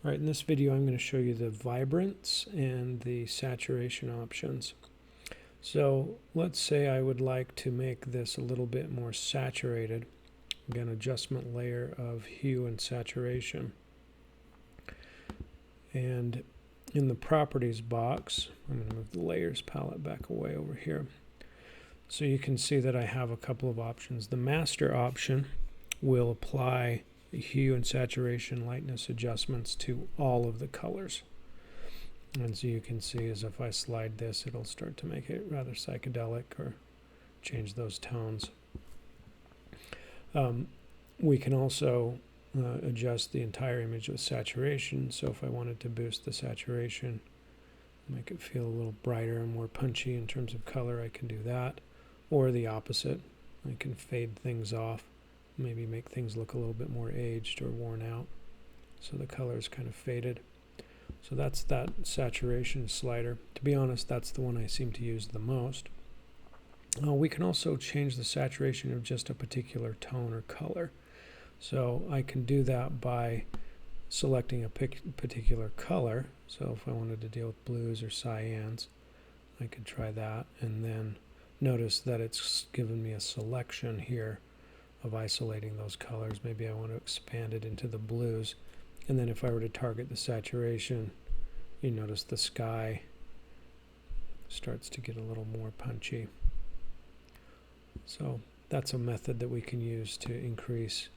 All right, in this video I'm going to show you the vibrance and the saturation options. So let's say I would like to make this a little bit more saturated. Again, adjustment layer of hue and saturation. And in the properties box, I'm going to move the layers palette back away over here. So you can see that I have a couple of options. The master option will apply hue and saturation lightness adjustments to all of the colors. And so you can see as if I slide this, it'll start to make it rather psychedelic or change those tones. We can also adjust the entire image with saturation. So if I wanted to boost the saturation, make it feel a little brighter and more punchy in terms of color, I can do that. Or the opposite, I can fade things off, maybe make things look a little bit more aged or worn out, so the color is kind of faded. So that's that saturation slider. To be honest, that's the one I seem to use the most. We can also change the saturation of just a particular tone or color. So I can do that by selecting a particular color. So if I wanted to deal with blues or cyans, I could try that, and then notice that it's given me a selection here of isolating those colors. Maybe I want to expand it into the blues. And then if I were to target the saturation, you notice the sky starts to get a little more punchy. So that's a method that we can use to increase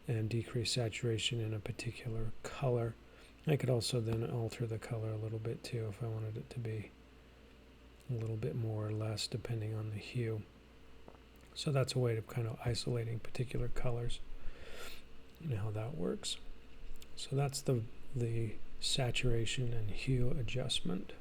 and decrease saturation in a particular color. I could also then alter the color a little bit too if I wanted it to be a little bit more or less depending on the hue. So that's a way of kind of isolating particular colors and how that works. So that's the saturation and hue adjustment.